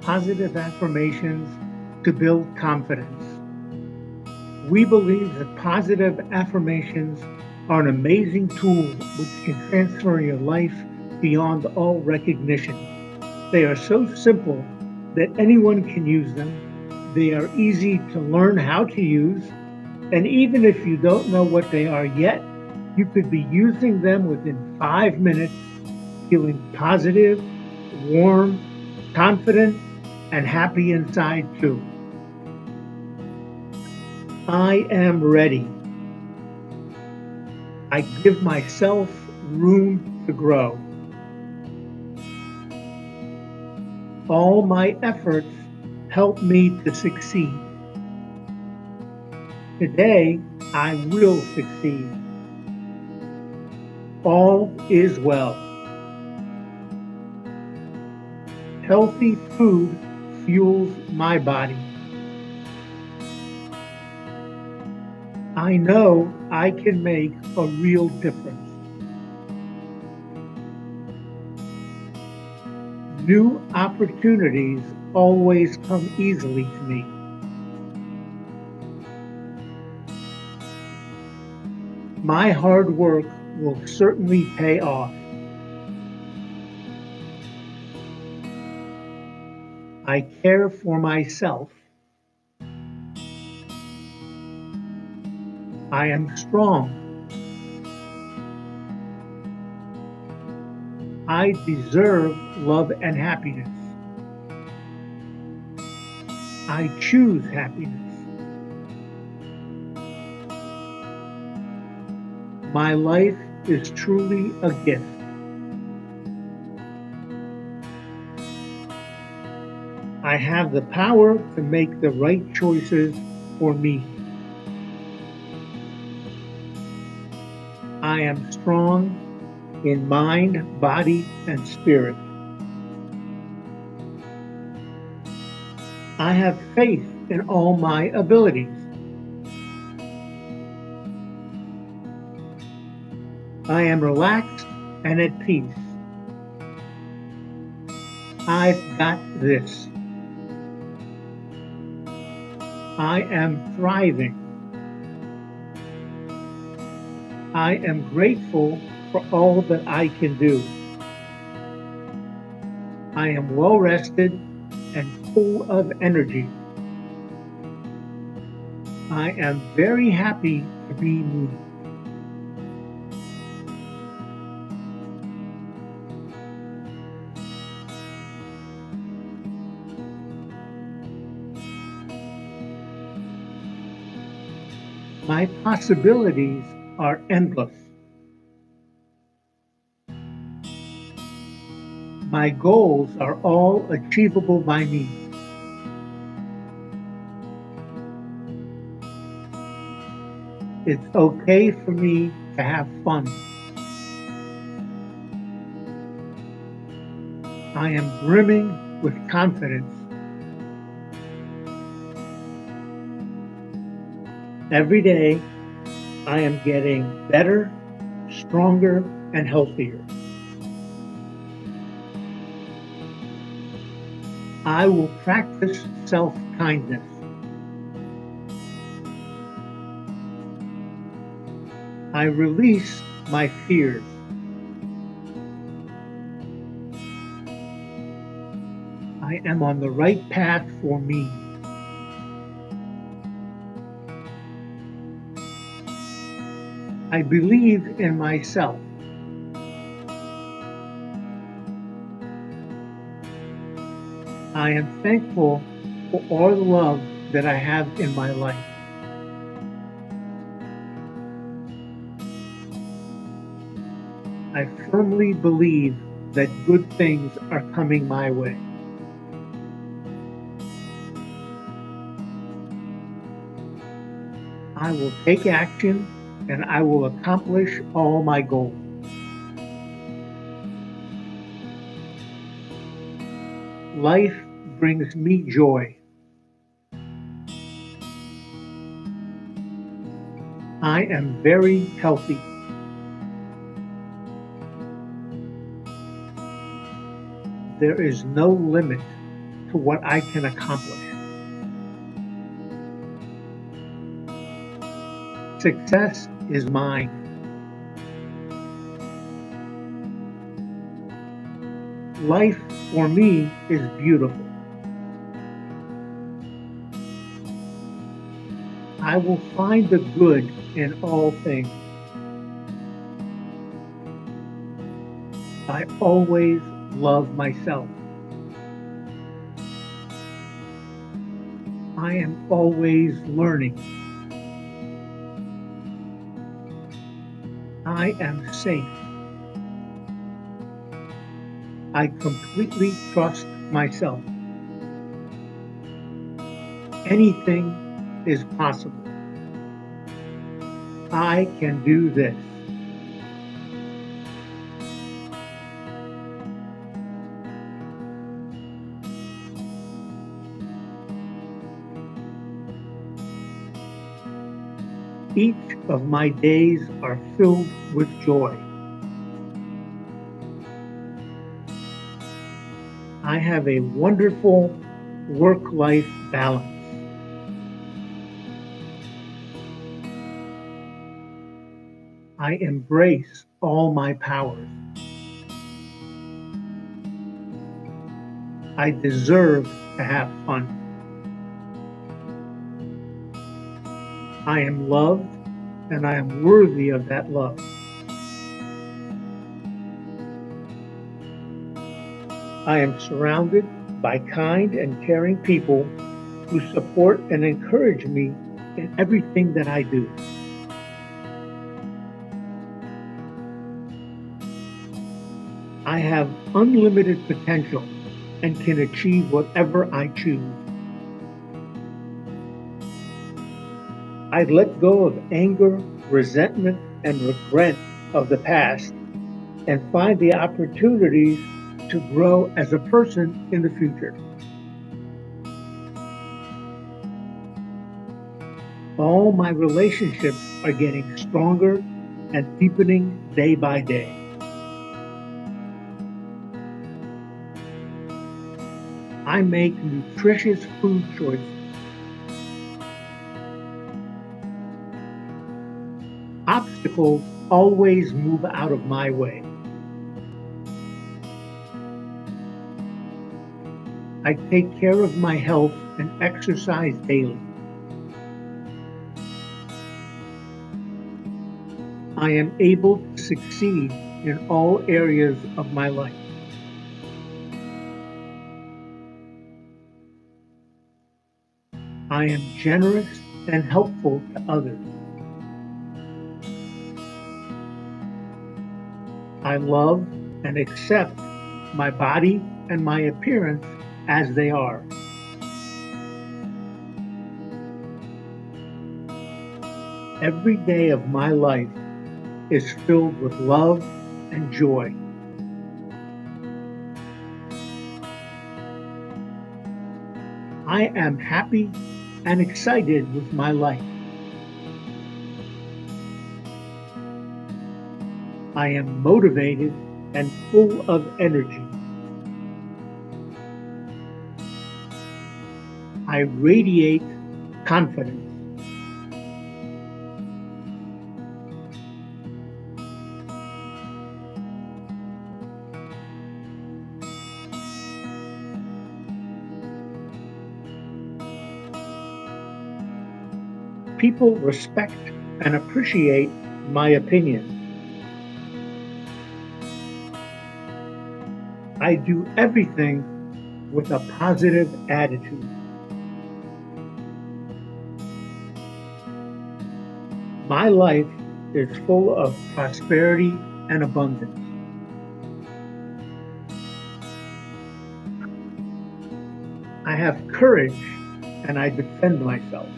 positive affirmations to build confidence. We believe that positive affirmations are an amazing tool which can transform your life beyond all recognition. They are so simple that anyone can use them. They are easy to learn how to use, and even if you don't know what they are yet, you could be using them within 5 minutes, feeling positive, warm, confident, and happy inside too. I am ready. I give myself room to grow. All my efforts help me to succeed. Today, I will succeed. All is well. Healthy food fuels my body. I know I can make a real difference. New opportunities always come easily to me. My hard work will certainly pay off. I care for myself. I am strong. I deserve love and happiness. I choose happiness. My life is truly a gift. I have the power to make the right choices for me. I am strong in mind, body, and spirit. I have faith in all my abilities. I am relaxed and at peace. I've got this. I am thriving. I am grateful for all that I can do. I am well rested and full of energy. I am very happy to be me. My possibilities are endless. My goals are all achievable by me. It's okay for me to have fun. I am brimming with confidence. Every day, I am getting better, stronger, and healthier. I will practice self-kindness. I release my fears. I am on the right path for me. I believe in myself. I am thankful for all the love that I have in my life. I firmly believe that good things are coming my way. I will take action and I will accomplish all my goals. Life brings me joy. I am very healthy. There is no limit to what I can accomplish. Success is mine. Life for me is beautiful. I will find the good in all things. I always love myself. I am always learning. I am safe. I completely trust myself. Anything is possible. I can do this. Each of my days are filled with joy. I have a wonderful work-life balance. I embrace all my powers. I deserve to have fun. I am loved and I am worthy of that love. I am surrounded by kind and caring people who support and encourage me in everything that I do. I have unlimited potential and can achieve whatever I choose. I let go of anger, resentment, and regret of the past and find the opportunities to grow as a person in the future. All my relationships are getting stronger and deepening day by day. I make nutritious food choices. Obstacles always move out of my way. I take care of my health and exercise daily. I am able to succeed in all areas of my life. I am generous and helpful to others. I love and accept my body and my appearance as they are. Every day of my life is filled with love and joy. I am happy and excited with my life. I am motivated and full of energy. I radiate confidence. People respect and appreciate my opinion. I do everything with a positive attitude. My life is full of prosperity and abundance. I have courage and I defend myself.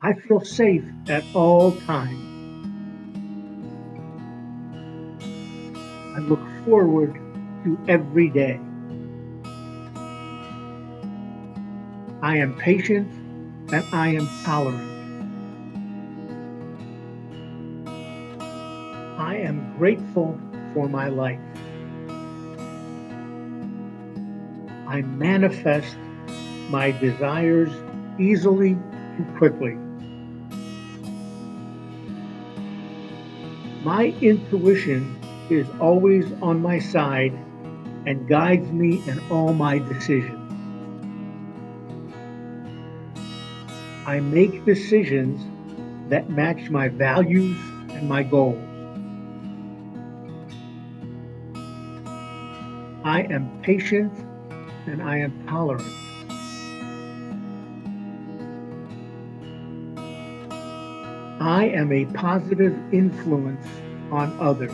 I feel safe at all times. I look forward to every day. I am patient and I am tolerant. I am grateful for my life. I manifest my desires easily and quickly. My intuition is always on my side and guides me in all my decisions. I make decisions that match my values and my goals. I am patient and I am tolerant. I am a positive influence on others.